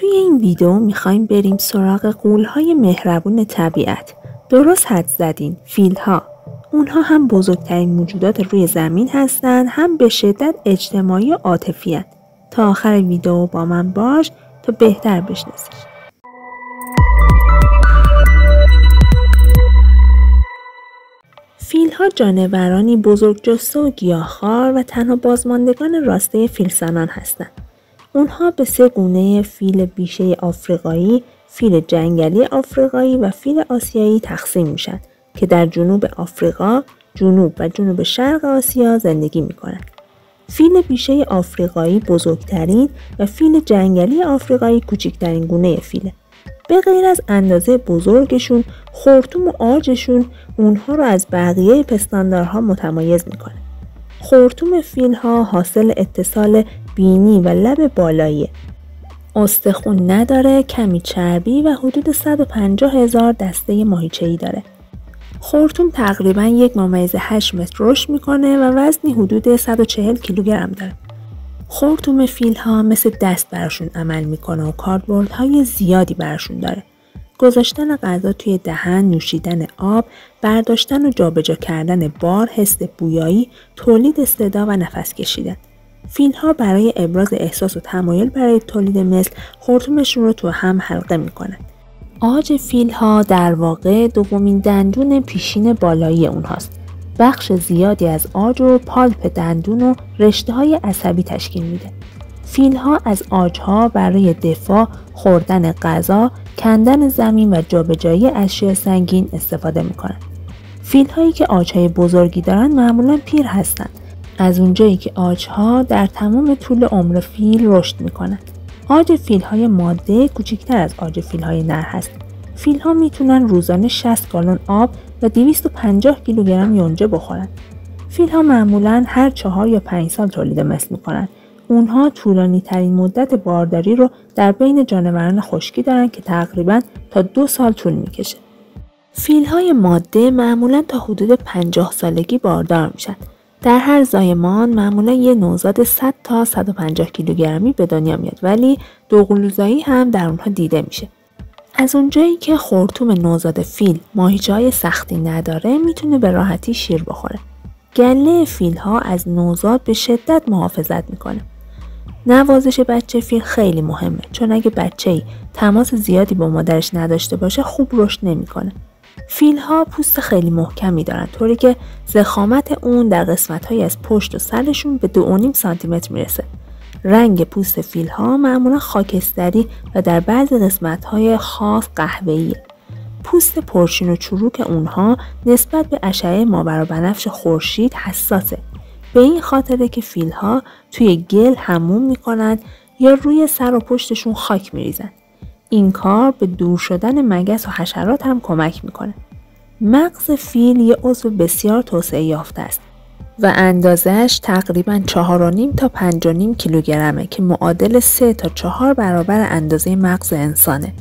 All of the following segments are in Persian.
توی این ویدیو میخوایم بریم سراغ غول‌های مهربون طبیعت. درست حد زدین، فیل‌ها. اونها هم بزرگترین موجودات روی زمین هستن، هم به شدت اجتماعی و عاطفی هستن. تا آخر ویدیو با من باش تا بهتر بشناسیش. فیل‌ها جانورانی بزرگجثه و گیاهخوار و تنها بازماندگان راسته فیلسنان هستند. اونها به 3 گونه فیل بیشه آفریقایی، فیل جنگلی آفریقایی و فیل آسیایی تقسیم میشن که در جنوب آفریقا، جنوب و جنوب شرق آسیا زندگی میکنن. فیل بیشه آفریقایی بزرگترین و فیل جنگلی آفریقایی کوچکترین گونه فیله. به غیر از اندازه بزرگشون، خرطوم و عاجشون اونها رو از بقیه پستاندارها متمایز میکنه. خرطوم فیل‌ها حاصل اتصال بینی و لب بالاییه. استخوان نداره، کمی چربی و حدود 150,000 دسته ماهیچه‌ای داره. خرطوم تقریباً 1.8 متر رشد میکنه و وزنی حدود 140 کیلوگرم داره. خرطوم فیل‌ها مثل دست براشون عمل میکنه و کاربردهای زیادی براشون داره. گذاشتن غذا توی دهن، نوشیدن آب، برداشتن و جابجا کردن بار، حس بویایی، تولید صدا و نفس کشیدن. فیل‌ها برای ابراز احساس و تمایل برای تولید مثل خرطومشون رو تو هم حلقه میکنن. عاج فیل‌ها در واقع دومین دندون پیشین بالایی اونهاست. بخش زیادی از عاج و پالپ دندون و رشته‌های عصبی تشکیل میده. فیل‌ها از عاج‌ها برای دفاع، خوردن غذا، کندن زمین و جابجایی اشیاء سنگین استفاده میکنن. فیل‌هایی که عاج‌های بزرگی دارن معمولاً پیر هستن، از اونجایی که عاج‌ها در تمام طول عمر فیل رشد میکنن. عاج فیل‌های ماده کوچکتر از عاج فیل‌های نر هست. فیل‌ها میتونن روزانه 60 گالن آب و 250 کیلوگرم یونجه بخورن. فیل‌ها معمولاً هر 4 یا 5 سال تولید مثل میکنن. اونها طولانی ترین مدت بارداری رو در بین جانوران خشکی دارن که تقریباً تا 2 سال طول میکشه. فیل‌های ماده معمولاً تا حدود 50 سالگی باردار میشن. در هر زایمان معمولاً یه نوزاد 100 تا 150 کیلوگرمی به دنیا میاد، ولی دوقلوزایی هم در اونها دیده میشه. از اونجایی که خرطوم نوزاد فیل ماهیچه‌های سختی نداره، میتونه به راحتی شیر بخوره. گله فیل‌ها از نوزاد به شدت محافظت میکنه. نوازش بچه فیل خیلی مهمه، چون اگه بچه‌ای تماس زیادی با مادرش نداشته باشه خوب رشد نمیکنه. فیل‌ها پوست خیلی محکمی دارن، طوری که ضخامت اون در قسمت‌هایی از پشت و سرشون به 2.5 سانتیمتر میرسه. رنگ پوست فیل‌ها معمولا خاکستری و در بعضی قسمت‌های خاص قهوه‌ایه. پوست پرچین و چروک اونها نسبت به اشعه ماورابنفش خورشید حساسه. به این خاطره که فیل‌ها توی گل حموم میکنن یا روی سر و پشتشون خاک میریزن. این کار به دور شدن مگس و حشرات هم کمک میکنه. مغز فیل یه عضو بسیار توسعه یافته است و اندازهش تقریباً 4.5 تا 5.5 کیلوگرمه که معادل 3 تا 4 برابر اندازه مغز انسانه.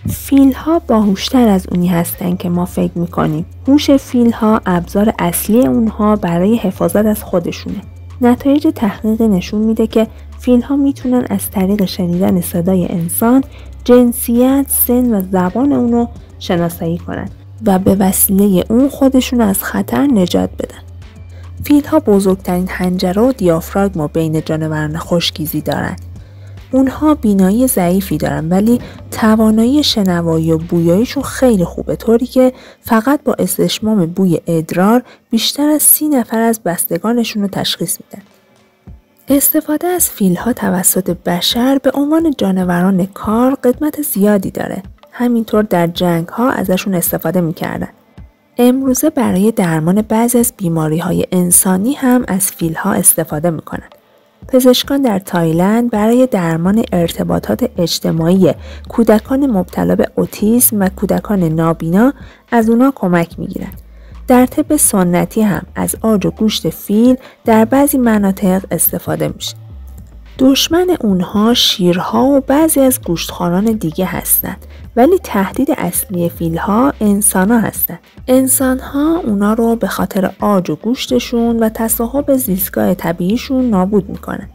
فیل‌ها باهوشتر از اونی هستن که ما فکر میکنیم. هوش فیل‌ها ابزار اصلی اونها برای حفاظت از خودشونه. نتایج تحقیقی نشون میده که فیل‌ها میتونن از طریق شنیدن صدای انسان، جنسیت، سن و زبان اونو شناسایی کنن و به وسیله اون خودشون از خطر نجات بدن. فیل‌ها بزرگترین حنجره و دیافراگم بین جانوران خشکیزی دارن. اونها بینایی ضعیفی دارن، ولی توانایی شنوایی و بویاییشون خیلی خوبه، طوری که فقط با استشمام بوی ادرار بیشتر از 30 نفر از بستگانشون رو تشخیص میدن. استفاده از فیل‌ها توسط بشر به عنوان جانوران کار قدمت زیادی داره. همینطور در جنگ‌ها ازشون استفاده میکردن. امروزه برای درمان بعضی از بیماری‌های انسانی هم از فیل‌ها استفاده میکنن. پزشکان در تایلند برای درمان ارتباطات اجتماعی کودکان مبتلا به اوتیسم و کودکان نابینا از اونا کمک میگیرن. در طب سنتی هم از عاج و گوشت فیل در بعضی مناطق استفاده میشه. دشمن اونها شیرها و بعضی از گوشتخواران دیگه هستند، ولی تهدید اصلی فیل‌ها انسان‌ها هستند. انسان‌ها اونا رو به خاطر عاج و گوشتشون و تصاحب زیستگاه طبیعیشون نابود میکنن.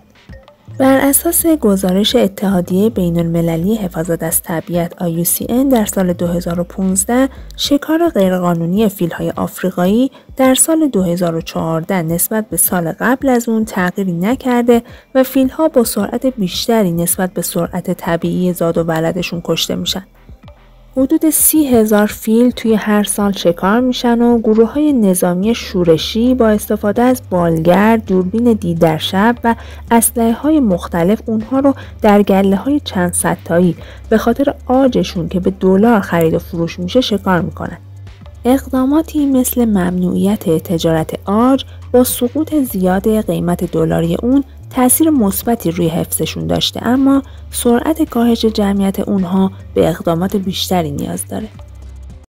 بر اساس گزارش اتحادیه بین‌المللی حفاظت از طبیعت IUCN در سال 2015 شکار غیرقانونی فیل‌های آفریقایی در سال 2014 نسبت به سال قبل از اون تغییری نکرده و فیل‌ها با سرعت بیشتری نسبت به سرعت طبیعی زاد و ولدشون کشته میشن. حدود 30,000 فیل توی هر سال شکار میشن و گروه‌های نظامی شورشی با استفاده از بالگر، دوربین دید در شب و اسلحه‌های مختلف اونها رو در گله‌های چند صد تایی به خاطر عاجشون که به دلار خرید و فروش میشه شکار میکنن. اقداماتی مثل ممنوعیت تجارت عاج با سقوط زیاد قیمت دلاری اون تأثیر مثبتی روی حفظشون داشته، اما سرعت کاهش جمعیت اونها به اقدامات بیشتری نیاز داره.